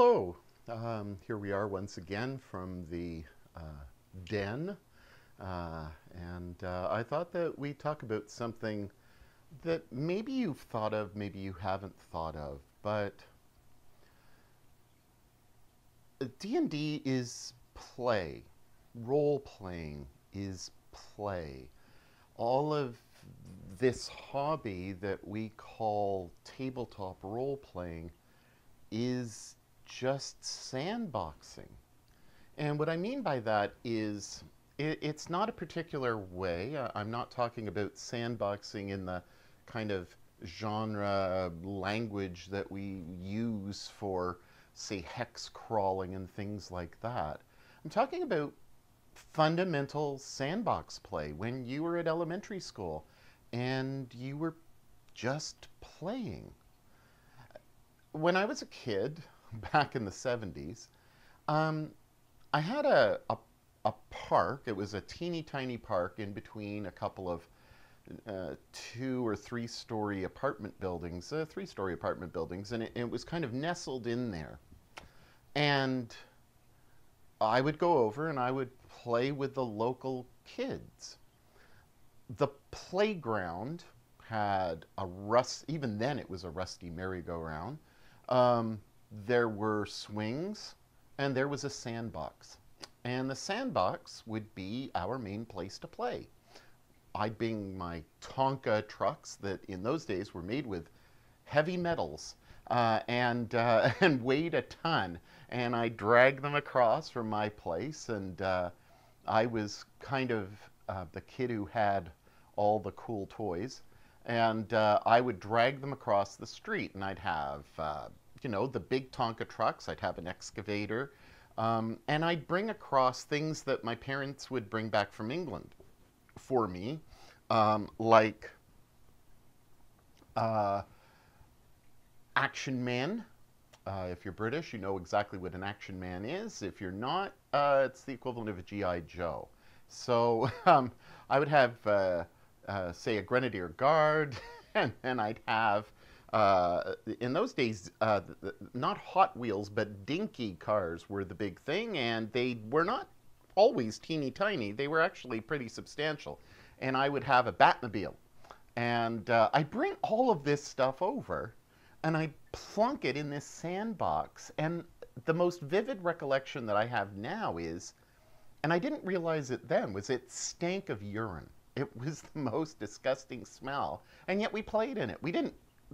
Hello. Here we are once again from the den. And I thought that we'd talk about something that maybe you've thought of, maybe you haven't thought of, but D&D is play. Role-playing is play. All of this hobby that we call tabletop role-playing is just sandboxing. And what I mean by that is it's not a particular way. I'm not talking about sandboxing in the kind of genre language that we use for, say, hex crawling and things like that. I'm talking about fundamental sandbox play when you were at elementary school and you were just playing. When I was a kid, back in the 70s, I had a park. It was a teeny tiny park in between a couple of 2 or 3 story apartment buildings, 3-story apartment buildings, and it was kind of nestled in there. And I would go over and I would play with the local kids. The playground had even then it was a rusty merry-go-round. There were swings and there was a sandbox. And the sandbox would be our main place to play. I'd bring my Tonka trucks that in those days were made with heavy metals and weighed a ton. And I dragged them across from my place, and I was kind of the kid who had all the cool toys. And I would drag them across the street, and I'd have, the big Tonka trucks. I'd have an excavator. And I'd bring across things that my parents would bring back from England for me, like action men. If you're British, you know exactly what an action man is. If you're not, it's the equivalent of a G.I. Joe. So I would have, say, a Grenadier Guard, and I'd have, in those days, not Hot Wheels, but dinky cars were the big thing, and they were not always teeny tiny. They were actually pretty substantial. And I would have a Batmobile. And I'd bring all of this stuff over, and I'd plunk it in this sandbox. And the most vivid recollection that I have now is, and I didn't realize it then, was it stank of urine. It was the most disgusting smell, and yet we played in it.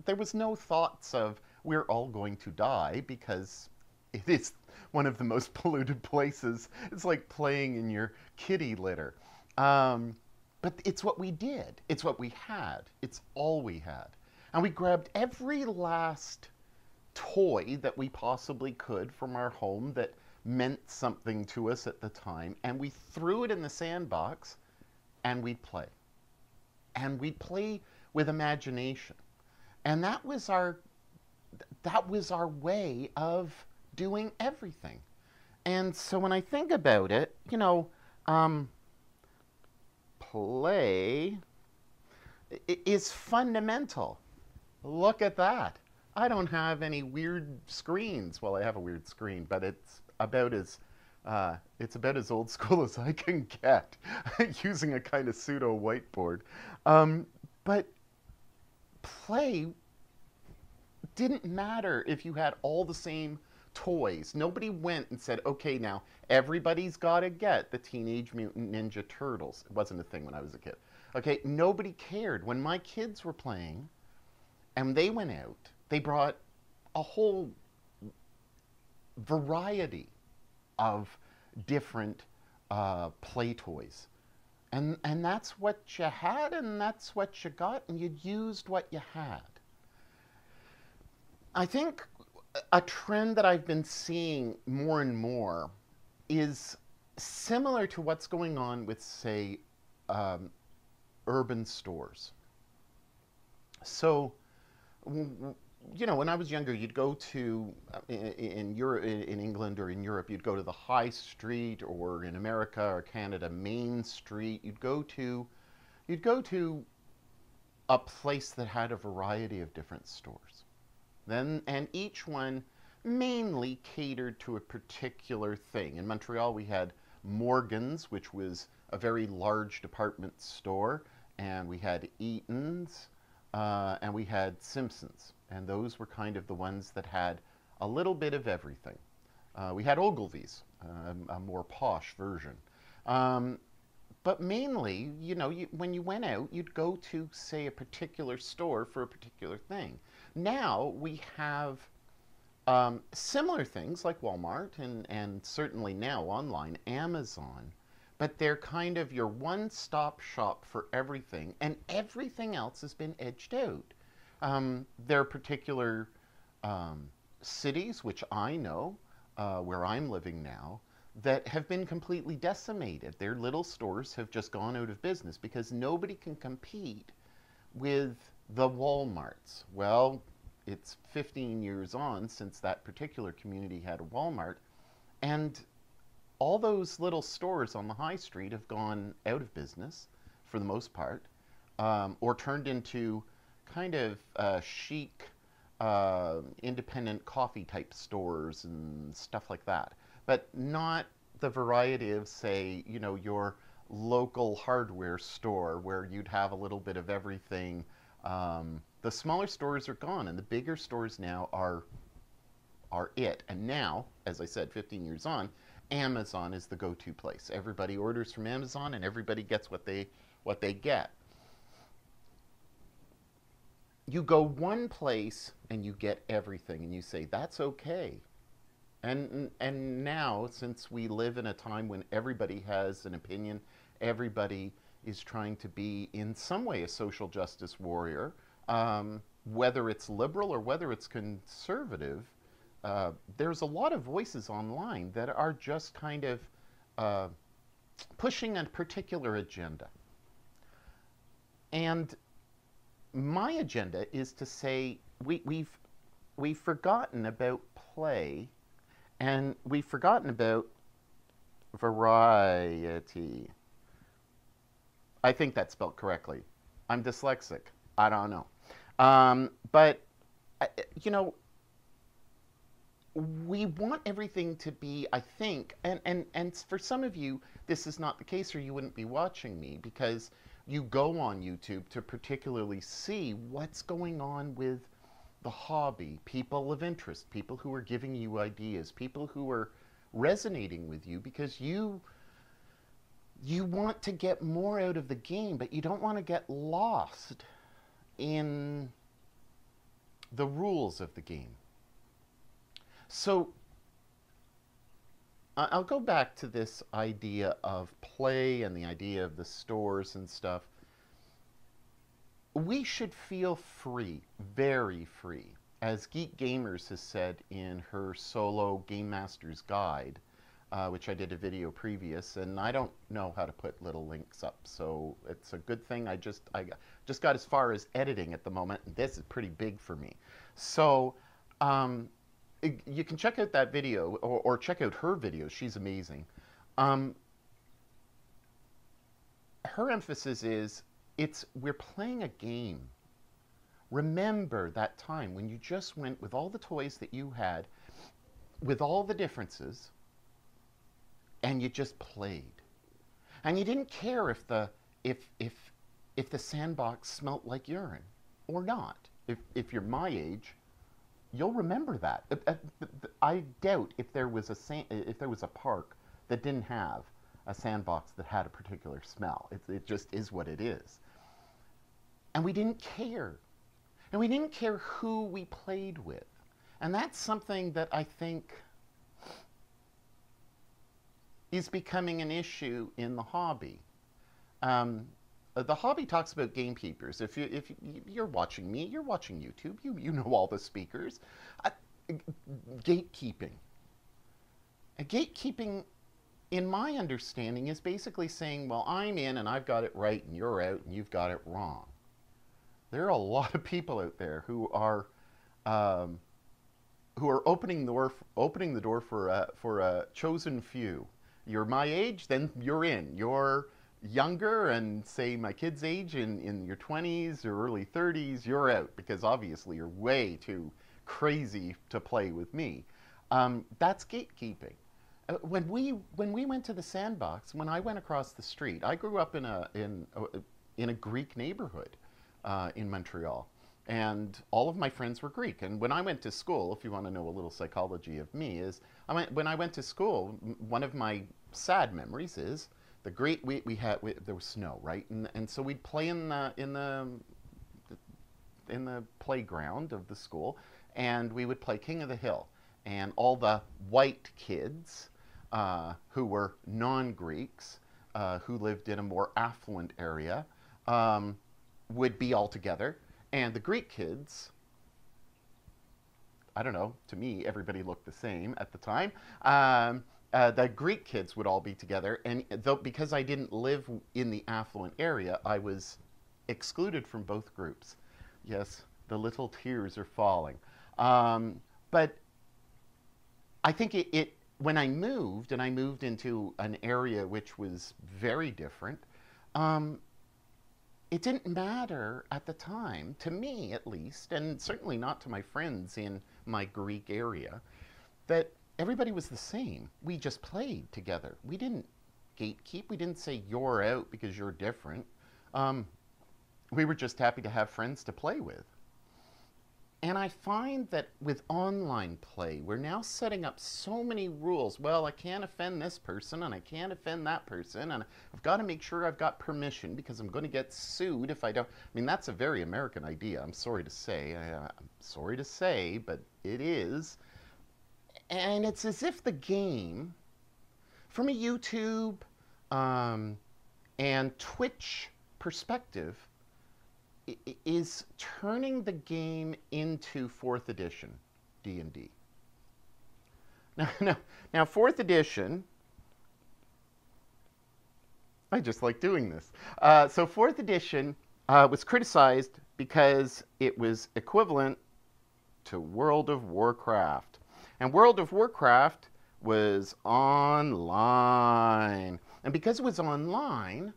There was no thoughts of we're all going to die, because it is one of the most polluted places. It's like playing in your kitty litter. But it's what we did. It's what we had. It's all we had. And we grabbed every last toy that we possibly could from our home that meant something to us at the time, and we threw it in the sandbox, and we'd play. And we'd play with imagination. And that was our way of doing everything. And so when I think about it, play is fundamental. Look at that. I don't have any weird screens. Well, I have a weird screen, but it's about as old school as I can get, using a kind of pseudo whiteboard. But play didn't matter if you had all the same toys. Nobody went and said, okay, now everybody's got to get the Teenage Mutant Ninja Turtles. It wasn't a thing when I was a kid. Okay, nobody cared. When my kids were playing and they went out, they brought a whole variety of different play toys. And that's what you had, and that's what you got, and you used what you had. I think a trend that I've been seeing more and more is similar to what's going on with, say, urban stores. So, when I was younger, you'd go to, in England or in Europe, you'd go to the High Street, or in America or Canada, Main Street. You'd go to a place that had a variety of different stores. And each one mainly catered to a particular thing. In Montreal, we had Morgan's, which was a very large department store, and we had Eaton's, and we had Simpson's. And those were kind of the ones that had a little bit of everything. We had Ogilvy's, a more posh version. Um, but mainly, when you went out, you'd go to, say, a particular store for a particular thing. Now we have similar things like Walmart and certainly now online, Amazon, but they're kind of your one-stop shop for everything, and everything else has been edged out. There are particular cities, which I know, where I'm living now, that have been completely decimated. Their little stores have just gone out of business because nobody can compete with the Walmarts. Well, it's 15 years on since that particular community had a Walmart, and all those little stores on the high street have gone out of business for the most part, or turned into kind of chic, independent coffee type stores and stuff like that, but not the variety of, say, your local hardware store where you'd have a little bit of everything. The smaller stores are gone, and the bigger stores now are it. And now, as I said, 15 years on, Amazon is the go-to place. Everybody orders from Amazon, and everybody gets what they get. You go one place and you get everything, and you say that's okay. And now, since we live in a time when everybody has an opinion, everybody is trying to be in some way a social justice warrior, whether it's liberal or whether it's conservative. There's a lot of voices online that are just kind of pushing a particular agenda. And my agenda is to say we've forgotten about play, and we've forgotten about variety. I think that's spelled correctly. I'm dyslexic. I don't know. But, we want everything to be, I think, and for some of you, this is not the case, or you wouldn't be watching me, because you go on YouTube to particularly see what's going on with the hobby, people of interest, people who are giving you ideas, people who are resonating with you, because you want to get more out of the game, but you don't want to get lost in the rules of the game. So I'll go back to this idea of play and the idea of the stores and stuff. We should feel free, very free. As Geek Gamers has said in her solo Game Master's Guide, which I did a video previous, and I don't know how to put little links up, so it's a good thing. I just got as far as editing at the moment, and this is pretty big for me. So you can check out that video, or check out her videos. She's amazing. Her emphasis is, we're playing a game. Remember that time when you just went with all the toys that you had, with all the differences, and you just played. And you didn't care if the sandbox smelt like urine or not. If you're my age, you'll remember that. I doubt if there was a park that didn't have a sandbox that had a particular smell. It just is what it is. And we didn't care. And we didn't care who we played with. And that's something that I think is becoming an issue in the hobby. The hobby talks about gamekeepers. If you're watching me, you're watching YouTube, you know all the speakers. Gatekeeping. Gatekeeping, in my understanding, is basically saying, well, I'm in and I've got it right, and you're out and you've got it wrong. There are a lot of people out there who are opening the door for a chosen few. You're my age, then you're in. You're younger and, say, my kid's age, in your 20s or early 30s, you're out, because obviously you're way too crazy to play with me. That's gatekeeping. When we went to the sandbox, when I went across the street, I grew up in a Greek neighborhood in Montreal, and all of my friends were Greek. And when I went to school, if you want to know a little psychology of me, is when I went to school, one of my sad memories is the Greek. There was snow, right, and so we'd play in the playground of the school, and we would play King of the Hill, and all the white kids who were non-Greeks, who lived in a more affluent area, would be all together, and the Greek kids, I don't know, to me, everybody looked the same at the time. The Greek kids would all be together, and because I didn't live in the affluent area, I was excluded from both groups. Yes, the little tears are falling. But I think when I moved, and I moved into an area which was very different, it didn't matter at the time, to me at least, and certainly not to my friends in my Greek area, that everybody was the same. We just played together. We didn't gatekeep. We didn't say you're out because you're different. We were just happy to have friends to play with. And I find that with online play, we're now setting up so many rules. Well, I can't offend this person, and I can't offend that person, and I've got to make sure I've got permission because I'm going to get sued if I don't. I mean, that's a very American idea. I'm sorry to say. I'm sorry to say, but it is. And it's as if the game, from a YouTube and Twitch perspective, is turning the game into 4th edition D&D. Now 4th edition, I just like doing this. So 4th edition was criticized because it was equivalent to World of Warcraft. And World of Warcraft was online. And because it was online,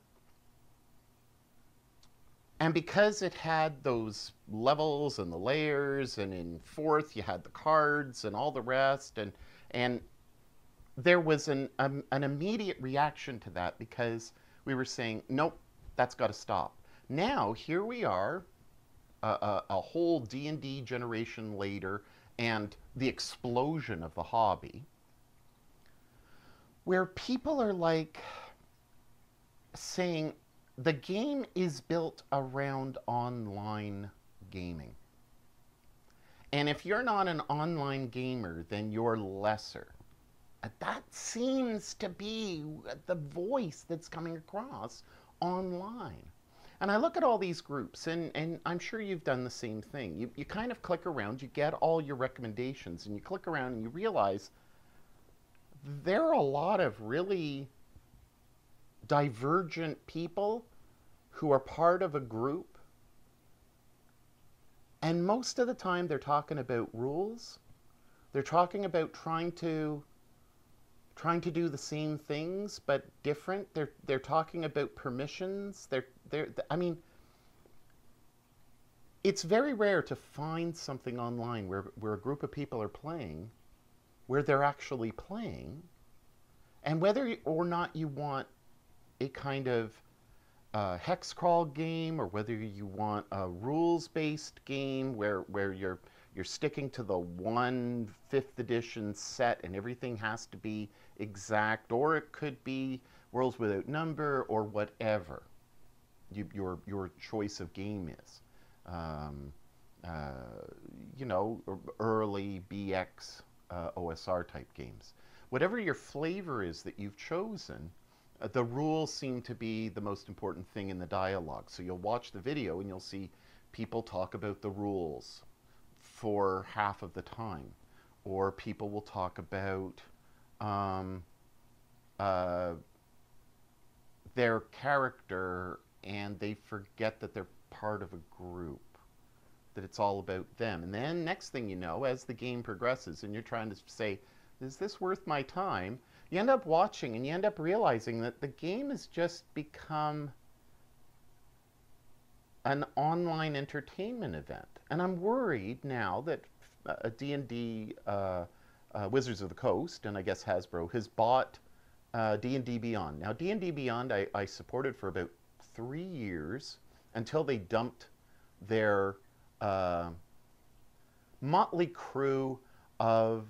and because it had those levels and the layers, and in 4th you had the cards and all the rest, and there was an immediate reaction to that because we were saying, nope, that's got to stop. Now, here we are, a whole D&D generation later, and the explosion of the hobby, where people are like saying, the game is built around online gaming. And if you're not an online gamer, then you're lesser. That seems to be the voice that's coming across online. And I look at all these groups, and I'm sure you've done the same thing. You kind of click around, you get all your recommendations, and you click around and you realize there are a lot of really divergent people who are part of a group, and most of the time they're talking about rules. They're talking about trying to do the same things but different. They're talking about permissions. I mean, it's very rare to find something online where a group of people are playing, where they're actually playing, and whether or not you want a kind of hex crawl game, or whether you want a rules-based game where you're sticking to the 5th edition set and everything has to be exact, or it could be Worlds Without Number, or whatever your choice of game is. You know, early BX OSR type games. Whatever your flavor is that you've chosen, the rules seem to be the most important thing in the dialogue. So you'll watch the video and you'll see people talk about the rules for half of the time. Or people will talk about their character, and they forget that they're part of a group, that it's all about them. And then next thing you know, as the game progresses and you're trying to say, is this worth my time? You end up watching and you end up realizing that the game has just become an online entertainment event. And I'm worried now that D&D Wizards of the Coast, and I guess Hasbro, has bought D&D Beyond. Now, D&D Beyond I supported for about 3 years until they dumped their motley crew of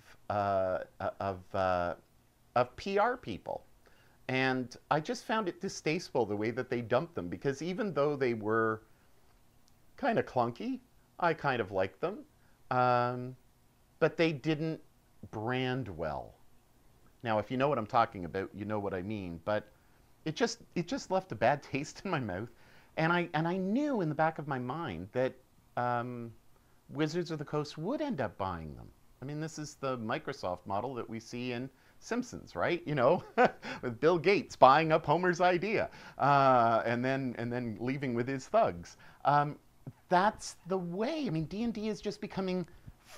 PR people. And I just found it distasteful the way that they dumped them, because even though they were kind of clunky, I kind of liked them, but they didn't brand well. Now, if you know what I'm talking about, you know what I mean. But it just left a bad taste in my mouth, and I knew in the back of my mind that Wizards of the Coast would end up buying them. I mean, this is the Microsoft model that we see in Simpsons, right? You know, with Bill Gates buying up Homer's idea, and then leaving with his thugs. That's the way. I mean, D&D is just becoming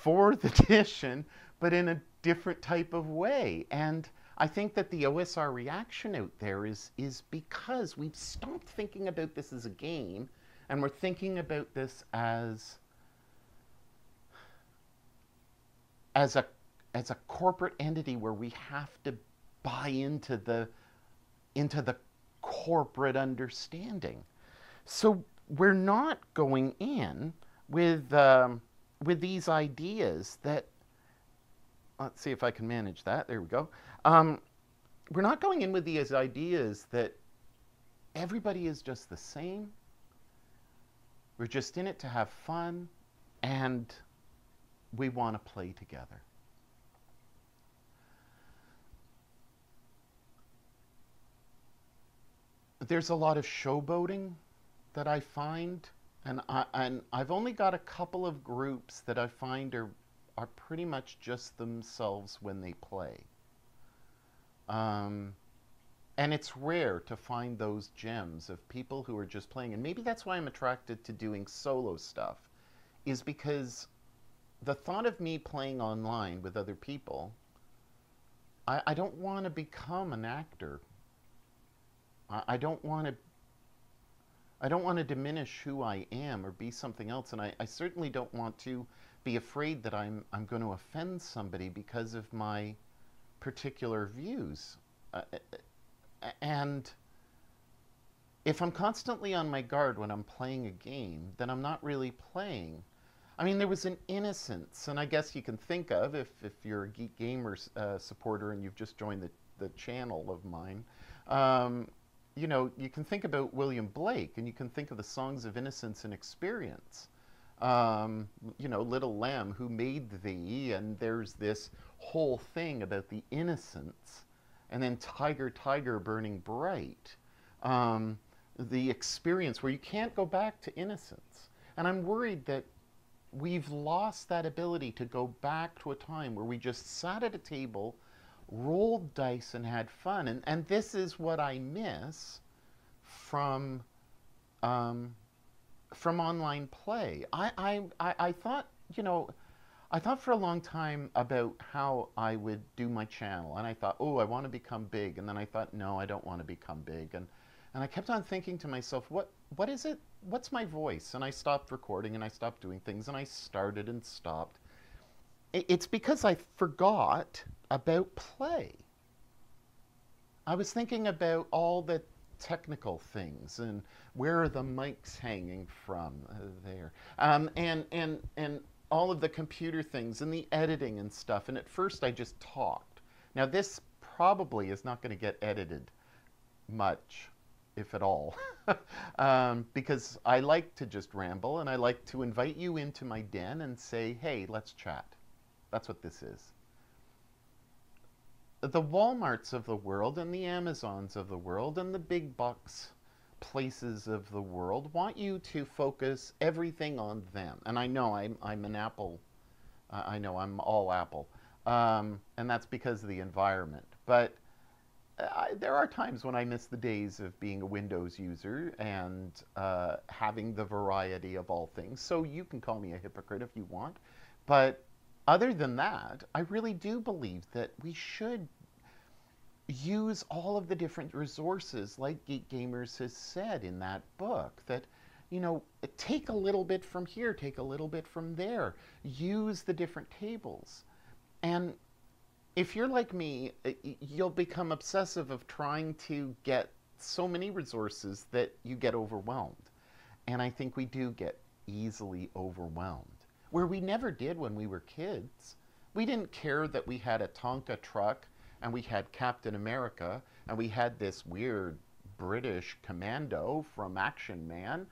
4th edition, but in a different type of way. And I think that the OSR reaction out there is because we've stopped thinking about this as a game, and we're thinking about this as a corporate entity where we have to buy into the corporate understanding. So we're not going in with these ideas that, let's see if I can manage that. There we go. We're not going in with these ideas that everybody is just the same. We're just in it to have fun, and we want to play together. There's a lot of showboating that I find, and I've only got a couple of groups that I find are pretty much just themselves when they play. And it's rare to find those gems of people who are just playing. And maybe that's why I'm attracted to doing solo stuff, is because the thought of me playing online with other people, I don't want to become an actor. I don't want to diminish who I am or be something else, and I certainly don't want to be afraid that I'm going to offend somebody because of my particular views. And if I'm constantly on my guard when I'm playing a game, then I'm not really playing. I mean, there was an Innocence, and I guess you can think of, if you're a Geek Gamer supporter and you've just joined the channel of mine, you know, you can think about William Blake, and you can think of the Songs of Innocence and Experience. You know, Little Lamb, who made thee, and there's this whole thing about the innocence, and then Tiger, Tiger, burning bright. The experience where you can't go back to innocence. And I'm worried that we've lost that ability to go back to a time where we just sat at a table, rolled dice, and had fun. And this is what I miss from online play. I thought, you know, I thought for a long time about how I would do my channel. And I thought, oh, I want to become big. And then I thought, no, I don't want to become big. And I kept on thinking to myself, what is it? What's my voice? And I stopped recording, and I stopped doing things, and I started and stopped. It's because I forgot about play. I was thinking about all the technical things, and where are the mics hanging from there, and all of the computer things and the editing and stuff. And at first I just talked. Now this probably is not going to get edited much, if at all, because I like to just ramble, and I like to invite you into my den and say, hey, let's chat. That's what this is. The Walmarts of the world and the Amazons of the world and the big box places of the world want you to focus everything on them. And I know I'm an Apple. I know I'm all Apple. And that's because of the environment. But there are times when I miss the days of being a Windows user and having the variety of all things. So you can call me a hypocrite if you want. But other than that, I really do believe that we should use all of the different resources, like Geek Gamers has said in that book, that, you know, take a little bit from here, take a little bit from there, use the different tables. And if you're like me, you'll become obsessive of trying to get so many resources that you get overwhelmed. And I think we do get easily overwhelmed, where we never did when we were kids. We didn't care that we had a Tonka truck and we had Captain America and we had this weird British commando from Action Man,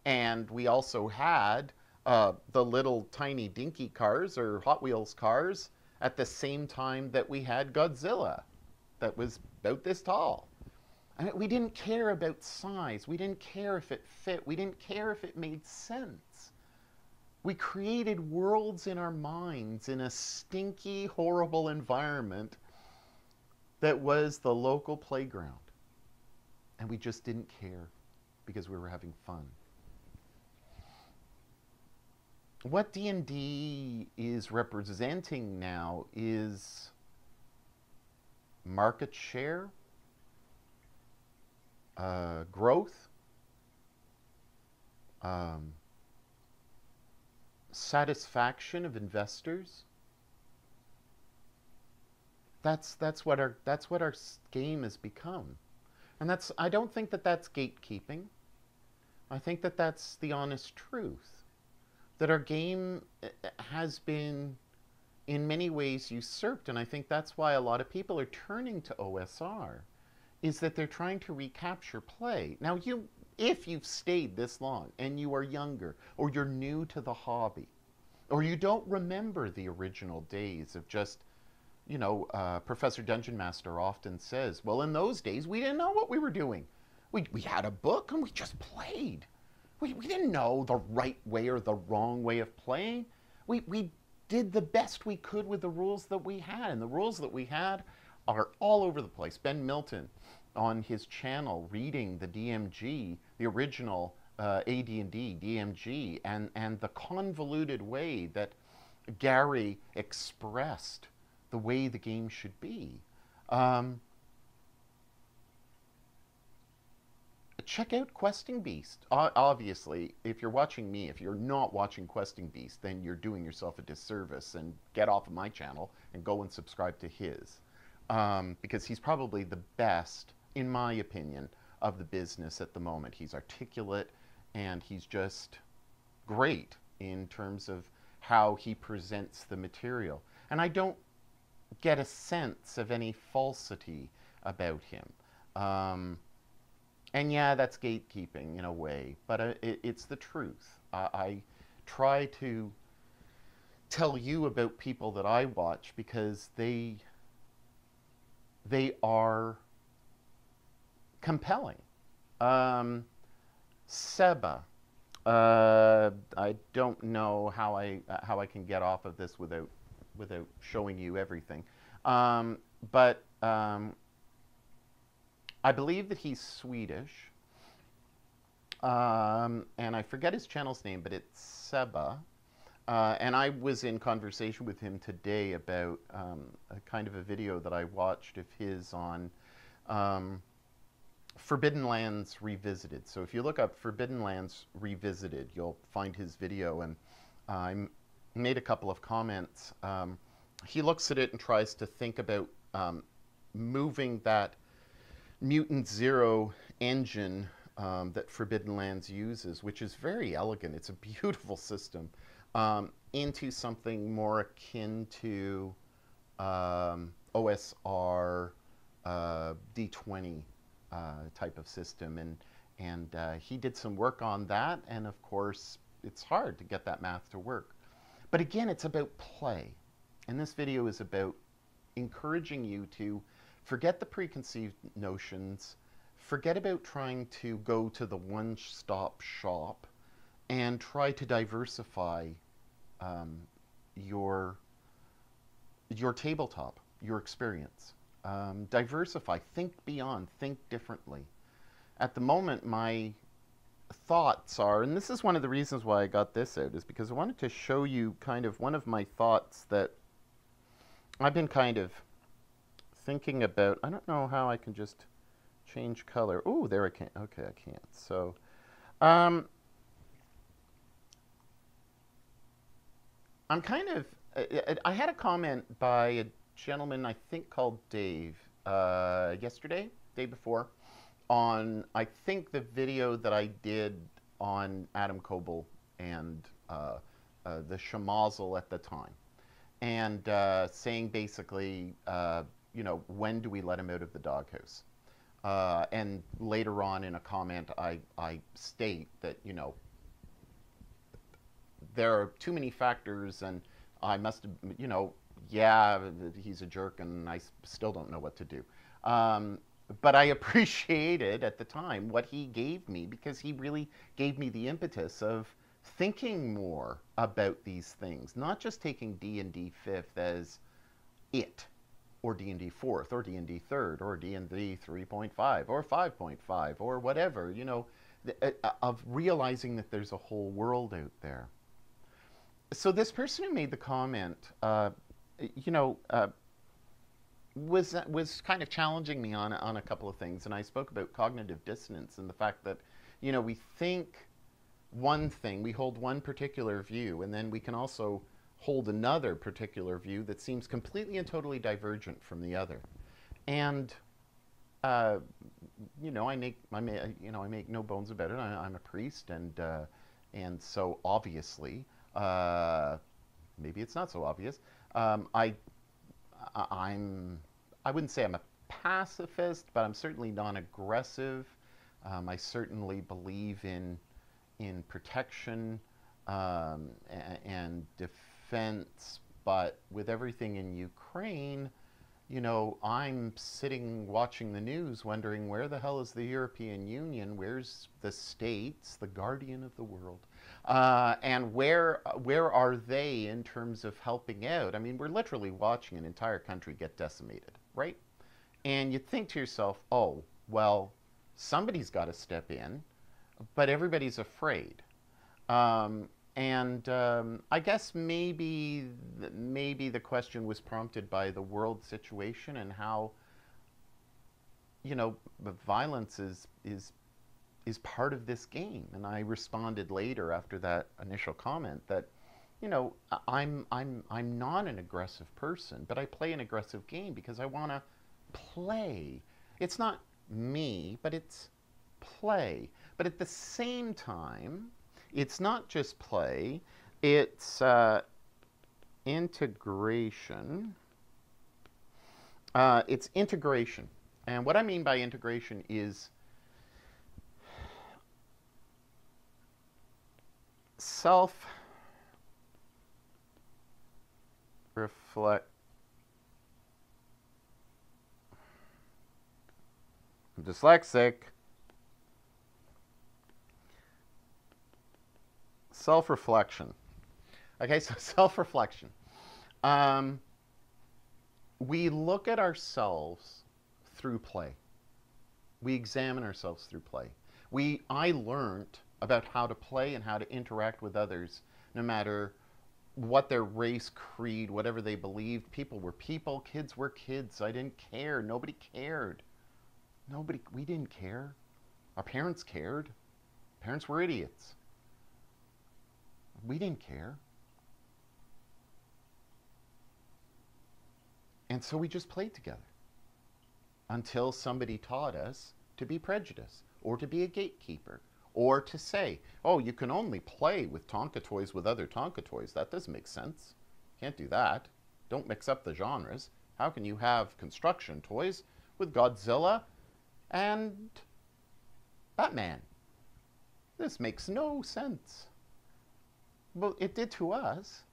and we also had the little tiny dinky cars or Hot Wheels cars at the same time that we had Godzilla that was about this tall. I mean, we didn't care about size. We didn't care if it fit. We didn't care if it made sense. We created worlds in our minds in a stinky, horrible environment that was the local playground. And we just didn't care because we were having fun. What D&D is representing now is market share, growth, satisfaction of investors. That's what our game has become, and I don't think that that's gatekeeping. I think that that's the honest truth. That our game has been, in many ways, usurped, and I think that's why a lot of people are turning to OSR, is that they're trying to recapture play. Now, if you've stayed this long and you are younger, or you're new to the hobby, or you don't remember the original days of just, Professor Dungeon Master often says, well, in those days, we didn't know what we were doing. We had a book and we just played. We didn't know the right way or the wrong way of playing. We did the best we could with the rules that we had, and the rules that we had are all over the place. Ben Milton, on his channel, reading the DMG, the original AD&D DMG, and the convoluted way that Gary expressed the way the game should be. Check out Questing Beast. Obviously, if you're watching me, if you're not watching Questing Beast, then you're doing yourself a disservice, and get off of my channel and go and subscribe to his. Because he's probably the best, in my opinion, of the business at the moment. He's articulate, and he's just great in terms of how he presents the material. And I don't get a sense of any falsity about him. And yeah, that's gatekeeping in a way, but it's the truth. I try to tell you about people that I watch because they are compelling. Seba, I don't know how I can get off of this without showing you everything, but I believe that he's Swedish, and I forget his channel's name, but it's Seba. And I was in conversation with him today about a kind of a video that I watched of his on Forbidden Lands Revisited. So if you look up Forbidden Lands Revisited, you'll find his video, and I made a couple of comments. He looks at it and tries to think about moving that Mutant Zero engine that Forbidden Lands uses, which is very elegant. It's a beautiful system, into something more akin to OSR D20 type of system. And he did some work on that, and of course, it's hard to get that math to work. But again, it's about play. And this video is about encouraging you to forget the preconceived notions, forget about trying to go to the one-stop shop, and try to diversify your tabletop, your experience. Diversify, think beyond, think differently. At the moment, my thoughts are, and this is one of the reasons why I got this out, is because I wanted to show you kind of one of my thoughts that I've been kind of thinking about. I don't know how I can just change color. Oh, there I can. Okay, I can't. So, I'm kind of, I had a comment by gentleman, I think called Dave, yesterday, day before, on, I think, the video that I did on Adam Coble and the Schmozzle at the time. And saying basically, when do we let him out of the doghouse? And later on in a comment, I state that, there are too many factors, and I must have, yeah, he's a jerk, and I still don't know what to do. But I appreciated at the time what he gave me, because he really gave me the impetus of thinking more about these things, not just taking D&D 5th as it, or D&D 4th, or D&D 3rd, or D&D 3.5, or 5.5, or whatever, of realizing that there's a whole world out there. So this person who made the comment, was kind of challenging me on a couple of things, and I spoke about cognitive dissonance and the fact that, we think one thing, we hold one particular view, and then we can also hold another particular view that seems completely and totally divergent from the other. And I make no bones about it. I'm a priest, and so obviously, maybe it's not so obvious. I wouldn't say I'm a pacifist, but I'm certainly non-aggressive. I certainly believe in protection and defense, but with everything in Ukraine, I'm sitting watching the news wondering, where the hell is the European Union? Where's the States, the guardian of the world? And where are they in terms of helping out? I mean, we're literally watching an entire country get decimated, right? And you think to yourself, oh, well, somebody's got to step in, but everybody's afraid. I guess maybe the question was prompted by the world situation and how, the violence is part of this game. And I responded later after that initial comment that, I'm not an aggressive person, but I play an aggressive game because I want to play. It's not me, but it's play. But at the same time, it's not just play, it's integration. It's integration. And what I mean by integration is self-reflect. I'm dyslexic. Self-reflection. Okay, so self-reflection. We look at ourselves through play. We examine ourselves through play. I learned about how to play and how to interact with others, no matter what their race, creed, whatever they believed. People were people, kids were kids. I didn't care. Nobody cared. We didn't care. Our parents cared. Parents were idiots. We didn't care. And so we just played together until somebody taught us to be prejudiced or to be a gatekeeper or to say, oh, you can only play with Tonka toys with other Tonka toys. That doesn't make sense. Can't do that. Don't mix up the genres. How can you have construction toys with Godzilla and Batman? This makes no sense. Well, it did to us.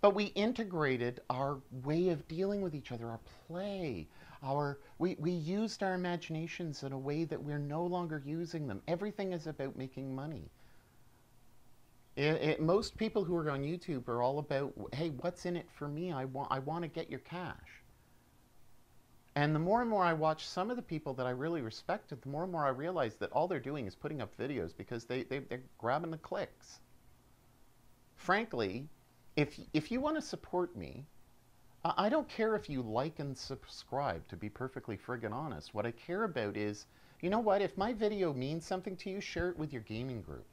But we integrated our way of dealing with each other, our play, we used our imaginations in a way that we're no longer using them. Everything is about making money. Most people who are on YouTube are all about, hey, what's in it for me? I want to get your cash. And the more and more I watch some of the people that I really respected, the more and more I realize that all they're doing is putting up videos because they're grabbing the clicks. Frankly, if you want to support me, I don't care if you like and subscribe, to be perfectly friggin' honest. What I care about is, you know what, if my video means something to you, share it with your gaming group.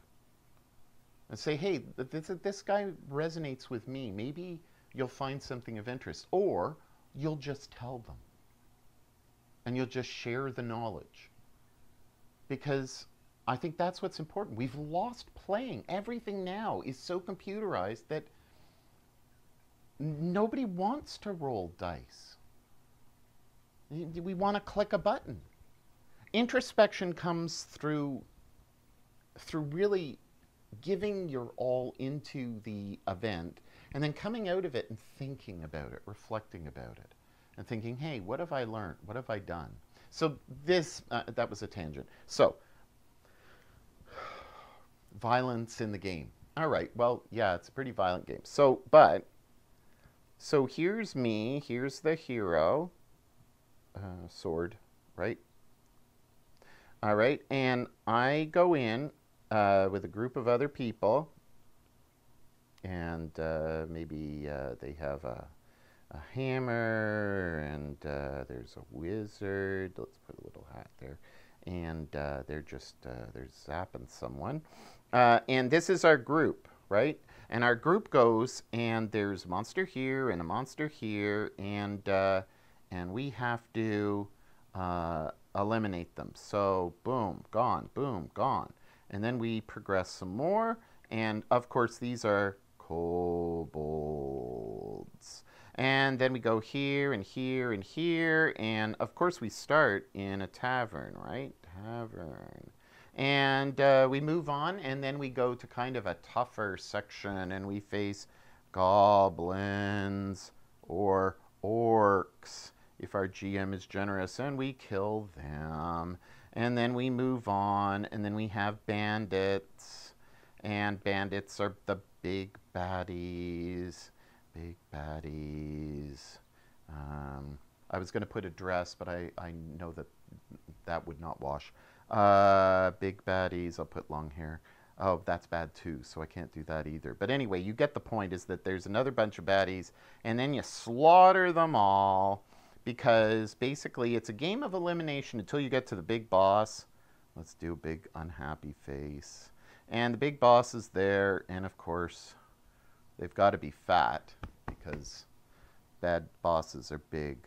And say, hey, this guy resonates with me. Maybe you'll find something of interest. Or you'll just tell them. And you'll just share the knowledge. Because I think that's what's important. We've lost playing. Everything now is so computerized that nobody wants to roll dice. We want to click a button. Introspection comes through really giving your all into the event and then coming out of it and thinking about it, reflecting about it, and thinking, hey, what have I learned? What have I done? So this, that was a tangent. So, violence in the game. All right, well, yeah, it's a pretty violent game. So here's me, here's the hero, sword, right? All right, and I go in with a group of other people, and maybe they have a hammer, and there's a wizard. Let's put a little hat there. And they're zapping someone. And this is our group, right? And our group goes, and there's a monster here and a monster here, and we have to eliminate them. So boom, gone, boom, gone. And then we progress some more, and of course these are kobolds. And then we go here and here and here, and of course we start in a tavern, right? Tavern. And we move on, and then we go to kind of a tougher section, and we face goblins or orcs, if our GM is generous, and we kill them. And then we move on, and then we have bandits, and bandits are the big baddies. Big baddies. I was going to put a dress, but I know that would not wash. Big baddies, I'll put long hair. Oh, that's bad too, so I can't do that either. But anyway, you get the point, is that there's another bunch of baddies, and then you slaughter them all, because basically it's a game of elimination until you get to the big boss. Let's do a big unhappy face. And the big boss is there, and of course, they've got to be fat, because bad bosses are big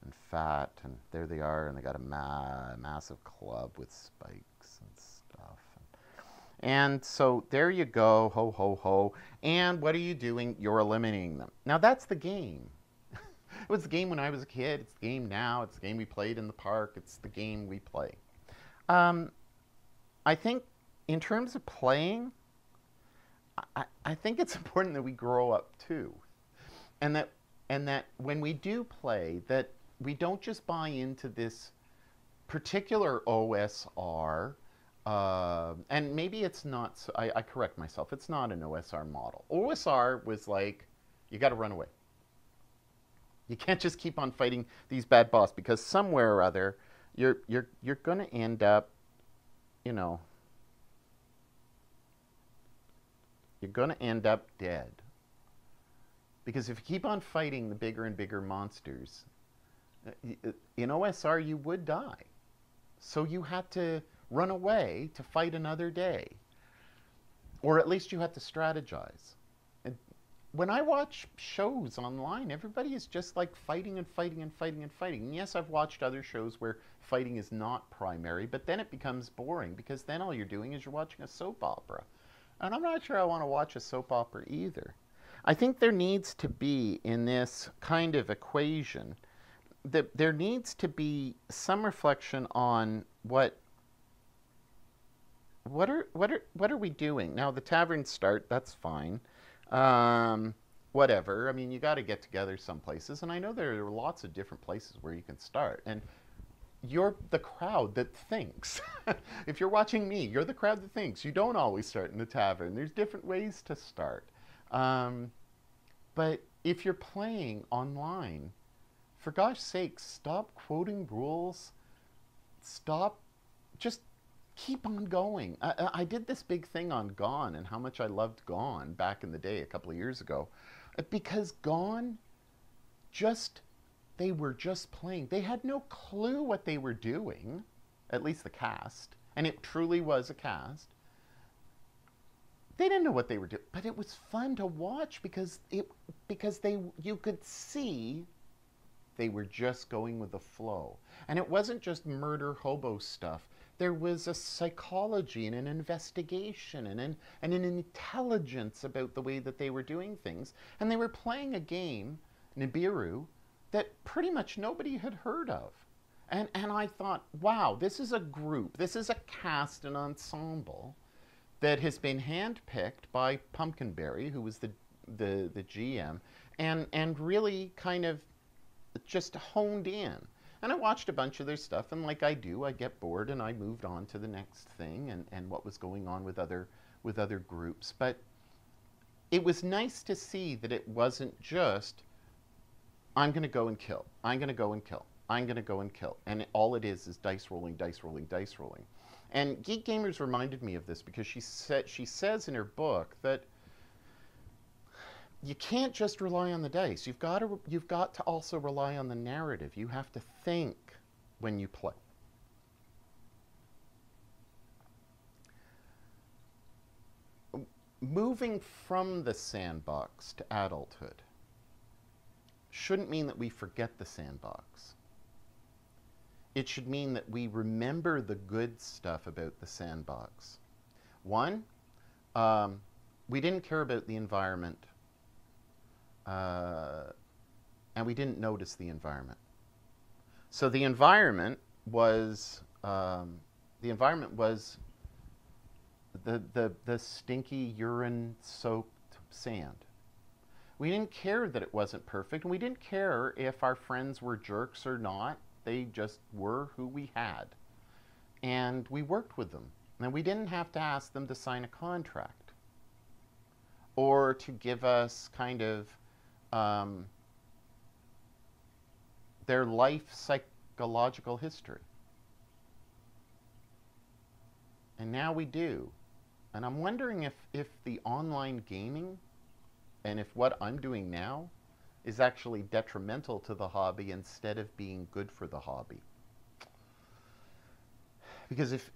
and fat, and there they are, and they got a massive club with spikes and stuff. And so there you go, ho, ho, ho. And what are you doing? You're eliminating them. Now that's the game. It was the game when I was a kid. It's the game now. It's the game we played in the park. It's the game we play. I think in terms of playing, I think it's important that we grow up too. And that when we do play, that we don't just buy into this particular OSR, and maybe it's not, I correct myself, it's not an OSR model. OSR was like, you got to run away. You can't just keep on fighting these bad boss, because somewhere or other, you're going to end up, you know, you're going to end up dead. Because if you keep on fighting the bigger and bigger monsters, in OSR you would die. So you had to run away to fight another day. Or at least you had to strategize. And when I watch shows online, everybody is just like fighting and fighting and fighting and fighting. And yes, I've watched other shows where fighting is not primary, but then it becomes boring, because then all you're doing is you're watching a soap opera. And I'm not sure I want to watch a soap opera either. I think there needs to be, in this kind of equation, that there needs to be some reflection on what are we doing? Now, the taverns start, that's fine. Whatever. I mean, you got to get together some places, and I know there are lots of different places where you can start. And you're the crowd that thinks. If you're watching me, you're the crowd that thinks. You don't always start in the tavern. There's different ways to start. But if you're playing online, for gosh sakes, stop quoting rules. Stop. Just keep on going. I did this big thing on Gone and how much I loved Gone back in the day, a couple of years ago. Because Gone, they were just playing. They had no clue what they were doing, at least the cast. And it truly was a cast. They didn't know what they were doing, but it was fun to watch, because you could see they were just going with the flow. And it wasn't just murder hobo stuff. There was a psychology and an investigation and an intelligence about the way that they were doing things. And they were playing a game, Nibiru, that pretty much nobody had heard of. And I thought, wow, this is a group, this is a cast, an ensemble that has been handpicked by Pumpkinberry, who was the GM, and really kind of just honed in. And I watched a bunch of their stuff, and like I do, I get bored and I moved on to the next thing and what was going on with other groups. But it was nice to see that it wasn't just, I'm going to go and kill, I'm going to go and kill, I'm going to go and kill. And all it is dice rolling, dice rolling, dice rolling. And Geek Gamers reminded me of this because she says in her book that you can't just rely on the dice. You've got to also rely on the narrative. You have to think when you play. Moving from the sandbox to adulthood shouldn't mean that we forget the sandbox. It should mean that we remember the good stuff about the sandbox. One, we didn't care about the environment, and we didn't notice the environment. So the environment was the stinky urine-soaked sand. We didn't care that it wasn't perfect, and we didn't care if our friends were jerks or not. They just were who we had. And we worked with them. And we didn't have to ask them to sign a contract or to give us kind of their life psychological history. And now we do. And I'm wondering if the online gaming and if what I'm doing now is actually detrimental to the hobby instead of being good for the hobby. Because if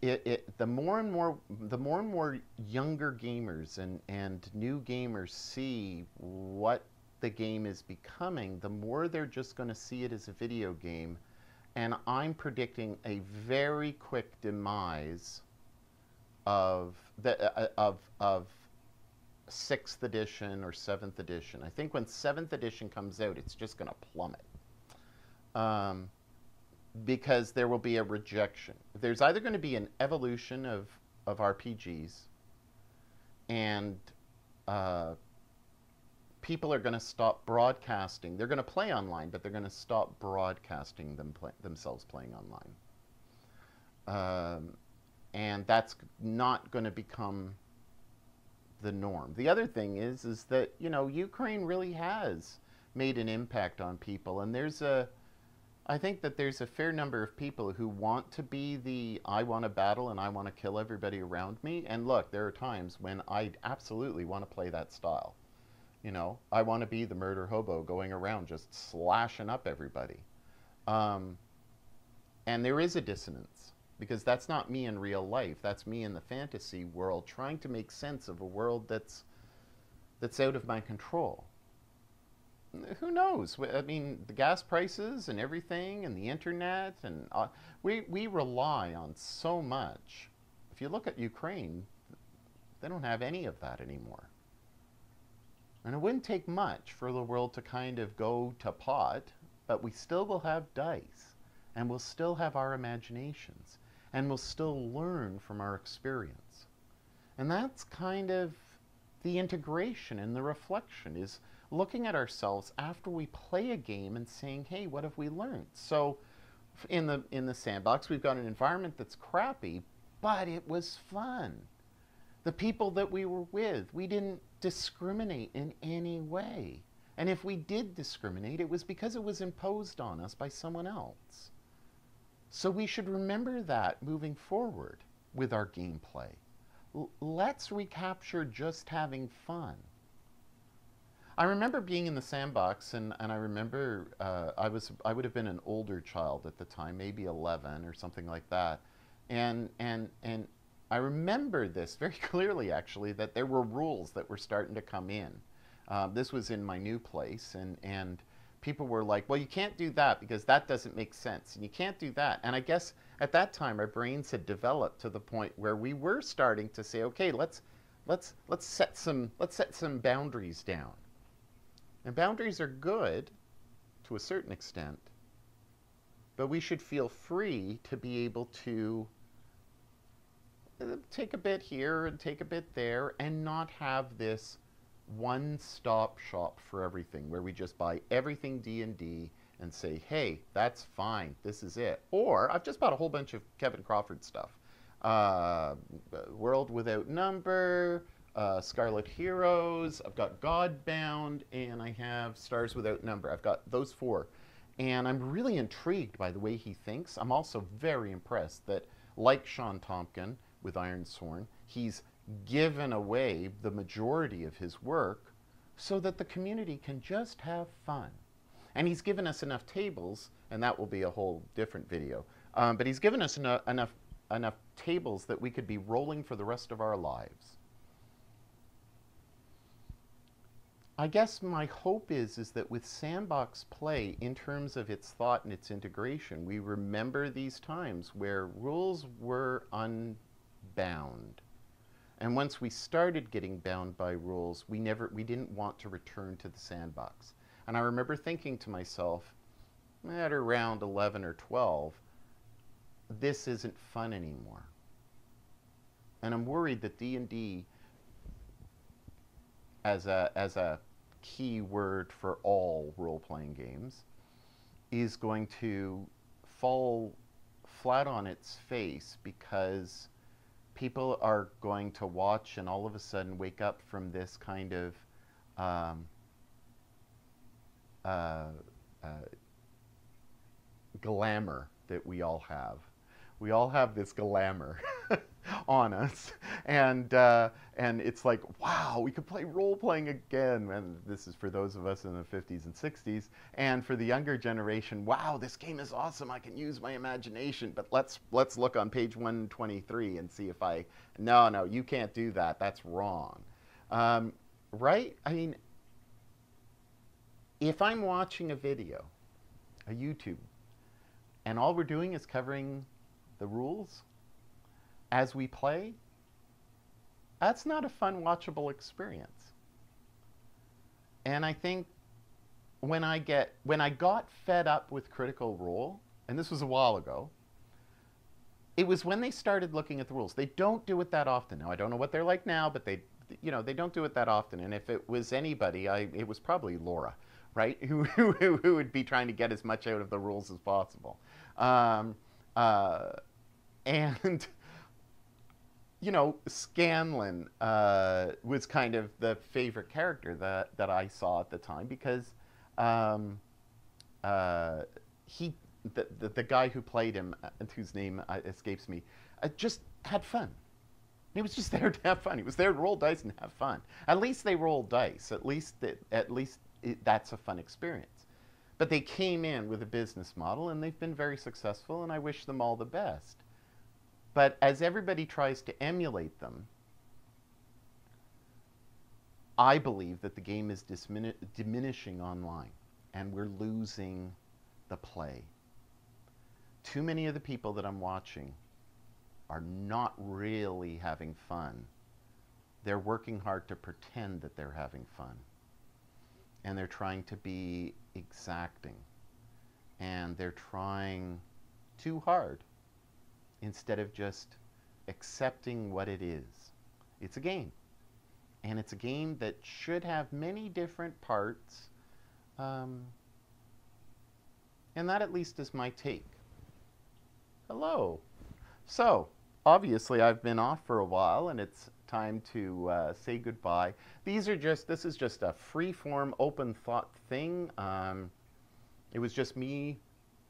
the more and more younger gamers and new gamers see what the game is becoming, the more they're just going to see it as a video game. And I'm predicting a very quick demise of 6th edition or 7th edition. I think when 7th edition comes out, it's just going to plummet. Because there will be a rejection. There's either going to be an evolution of RPGs, and people are going to stop broadcasting. They're going to play online, but they're going to stop broadcasting themselves playing online. And that's not going to become the norm. The other thing is that, you know, Ukraine really has made an impact on people, and I think that there's a fair number of people who want to be the I want to battle and I want to kill everybody around me. And look, there are times when I absolutely want to play that style. You know, I want to be the murder hobo going around just slashing up everybody. And there is a dissonance, because that's not me in real life. That's me in the fantasy world trying to make sense of a world that's out of my control. Who knows? I mean, the gas prices and everything and the internet, and we rely on so much. If you look at Ukraine, they don't have any of that anymore. And it wouldn't take much for the world to kind of go to pot, but we still will have dice, and we'll still have our imaginations, and we'll still learn from our experience. And that's kind of the integration and the reflection, is looking at ourselves after we play a game and saying, hey, what have we learned? So in the sandbox, we've got an environment that's crappy, but it was fun. The people that we were with, we didn't discriminate in any way. And if we did discriminate, it was because it was imposed on us by someone else. So we should remember that moving forward with our gameplay. Let's recapture just having fun. I remember being in the sandbox, and I remember I would have been an older child at the time, maybe 11 or something like that, and I remember this very clearly, actually, that there were rules that were starting to come in. This was in my new place, and people were like, well, you can't do that because that doesn't make sense, and you can't do that. And I guess at that time our brains had developed to the point where we were starting to say, okay, let's set some boundaries down. And boundaries are good to a certain extent, but we should feel free to be able to take a bit here and take a bit there and not have this one-stop shop for everything where we just buy everything D&D and say, hey, that's fine, this is it. Or I've just bought a whole bunch of Kevin Crawford stuff. World Without Number, Scarlet Heroes, I've got Godbound, and I have Stars Without Number. I've got those 4. And I'm really intrigued by the way he thinks. I'm also very impressed that, like Sean Tompkin with Iron Sworn, he's given away the majority of his work so that the community can just have fun. And he's given us enough tables, and that will be a whole different video, but he's given us enough tables that we could be rolling for the rest of our lives. I guess my hope is that with sandbox play, in terms of its thought and its integration, we remember these times where rules were unbound. And once we started getting bound by rules, we didn't want to return to the sandbox. And I remember thinking to myself, at around 11 or 12, this isn't fun anymore. And I'm worried that D&D, as a key word for all role-playing games, is going to fall flat on its face because people are going to watch and all of a sudden wake up from this kind of glamour that we all have. We all have this glamour on us, and it's like, wow, we could play role-playing again. And this is for those of us in the 50s and 60s, and for the younger generation, wow, this game is awesome. I can use my imagination. But let's look on page 123 and see if no, you can't do that. That's wrong, right? I mean, if I'm watching a video, a YouTube, and all we're doing is covering the rules as we play, that's not a fun, watchable experience. And I think when I got fed up with Critical Role, and this was a while ago, it was when they started looking at the rules. They don't do it that often. Now, I don't know what they're like now, but they don't do it that often. And if it was anybody, it was probably Laura, right? Who would be trying to get as much out of the rules as possible. And Scanlan was kind of the favorite character that I saw at the time because the guy who played him, whose name escapes me, just had fun. He was just there to have fun. He was there to roll dice and have fun. At least they rolled dice. At least that's a fun experience. But they came in with a business model, and they've been very successful, and I wish them all the best. But as everybody tries to emulate them, I believe that the game is diminishing online, and we're losing the play. Too many of the people that I'm watching are not really having fun. They're working hard to pretend that they're having fun. And they're trying to be exacting. And they're trying too hard instead of just accepting what it is. It's a game. And it's a game that should have many different parts. And that at least is my take. Hello. So, obviously I've been off for a while and it's time to say goodbye. This is just a free-form, open thought thing. It was just me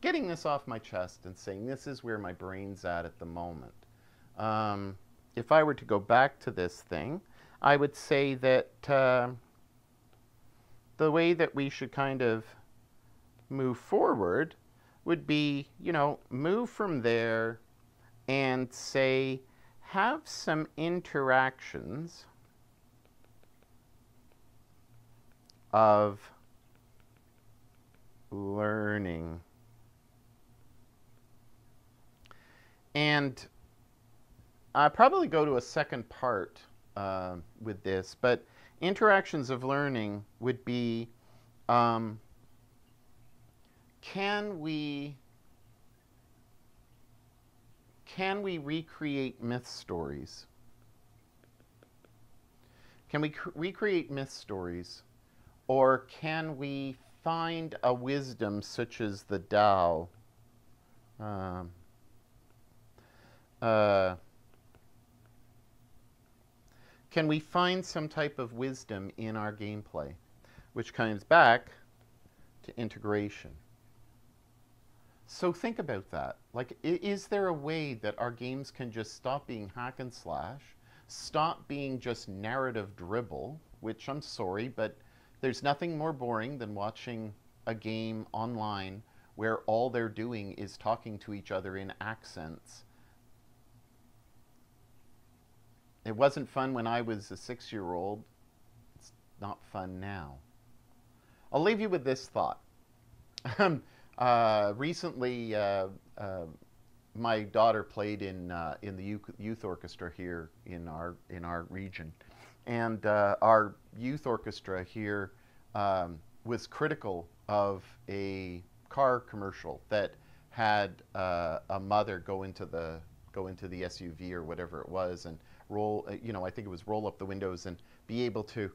getting this off my chest and saying this is where my brain's at the moment. If I were to go back to this thing, I would say that the way that we should kind of move forward would be, move from there and say, have some interactions of learning. And I probably go to a second part with this, but interactions of learning would be, can we recreate myth stories? Can we recreate myth stories, or can we find a wisdom such as the Tao? Um, uh, can we find some type of wisdom in our gameplay, which comes back to integration? So think about that. Like, is there a way that our games can just stop being hack and slash, stop being just narrative dribble, which I'm sorry, but there's nothing more boring than watching a game online where all they're doing is talking to each other in accents. It wasn't fun when I was a 6-year-old. It's not fun now. I'll leave you with this thought. Recently, my daughter played in the youth orchestra here in our region, and our youth orchestra here was critical of a car commercial that had a mother go into the SUV or whatever it was and roll. I think it was roll up the windows and be able to,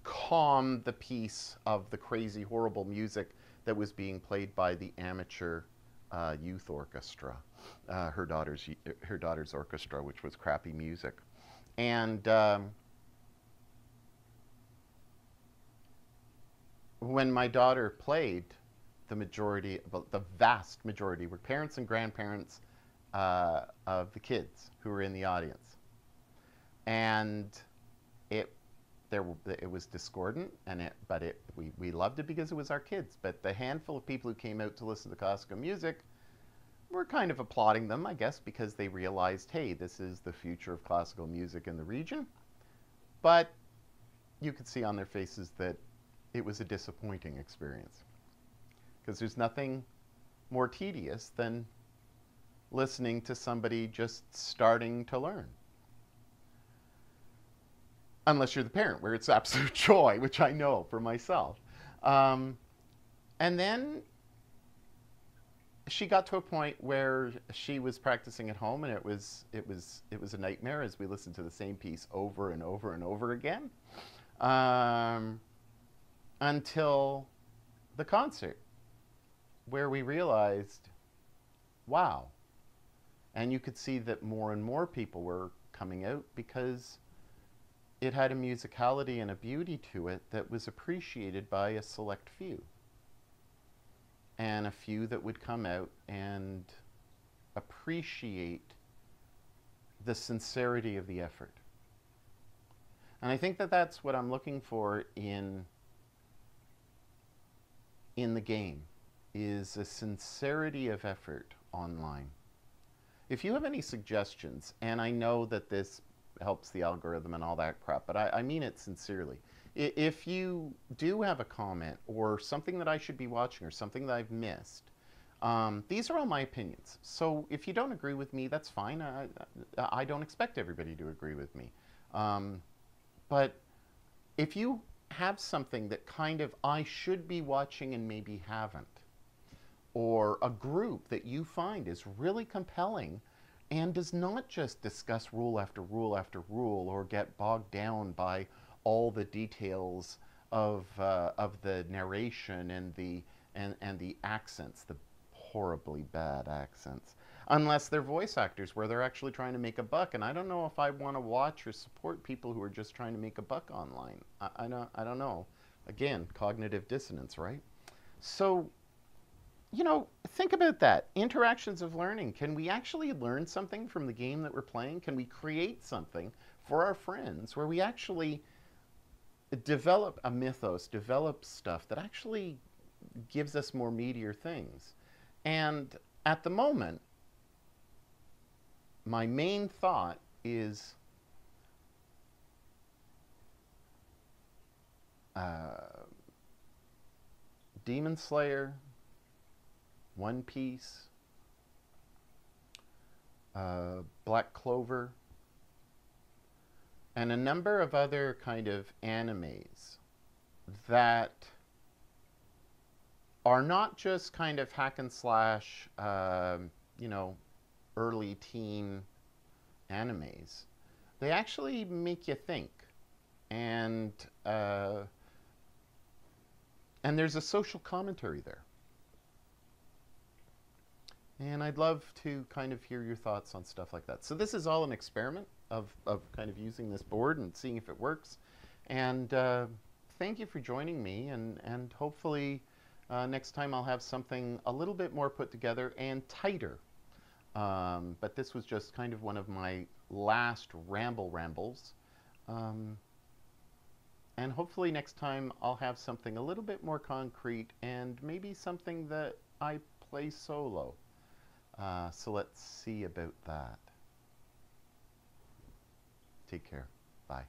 calm the piece of the crazy, horrible music that was being played by the amateur youth orchestra, her daughter's orchestra, which was crappy music. And when my daughter played, the vast majority were parents and grandparents of the kids who were in the audience. And it was discordant, but we loved it because it was our kids. But the handful of people who came out to listen to classical music were kind of applauding them, I guess, because they realized, hey, this is the future of classical music in the region. But you could see on their faces that it was a disappointing experience, because there's nothing more tedious than listening to somebody just starting to learn. Unless you're the parent, where it's absolute joy, which I know for myself. And then she got to a point where she was practicing at home, and it was a nightmare as we listened to the same piece over and over and over again, until the concert, where we realized, wow. And you could see that more and more people were coming out because it had a musicality and a beauty to it that was appreciated by a select few. And a few that would come out and appreciate the sincerity of the effort. And I think that that's what I'm looking for in the game, is a sincerity of effort online. If you have any suggestions, and I know that this helps the algorithm and all that crap, but I mean it sincerely. If you do have a comment or something that I should be watching or something that I've missed, these are all my opinions. So if you don't agree with me, that's fine. I don't expect everybody to agree with me. But if you have something that kind of I should be watching and maybe haven't, or a group that you find is really compelling and does not just discuss rule after rule after rule or get bogged down by all the details of the narration and the accents, the horribly bad accents, unless they're voice actors where they're actually trying to make a buck. And I don't know if I want to watch or support people who are just trying to make a buck online. I don't know. Again, cognitive dissonance, right? So, think about that. Interactions of learning. Can we actually learn something from the game that we're playing? Can we create something for our friends where we actually develop a mythos, develop stuff that actually gives us more meatier things? And at the moment, my main thought is Demon Slayer, One Piece, Black Clover, and a number of other kind of animes that are not just kind of hack and slash, you know, early teen animes. They actually make you think, and there's a social commentary there. And I'd love to kind of hear your thoughts on stuff like that. So this is all an experiment of kind of using this board and seeing if it works. And thank you for joining me, and hopefully next time I'll have something a little bit more put together and tighter. But this was just kind of one of my last rambles. And hopefully next time I'll have something a little bit more concrete and maybe something that I play solo. So let's see about that. Take care. Bye.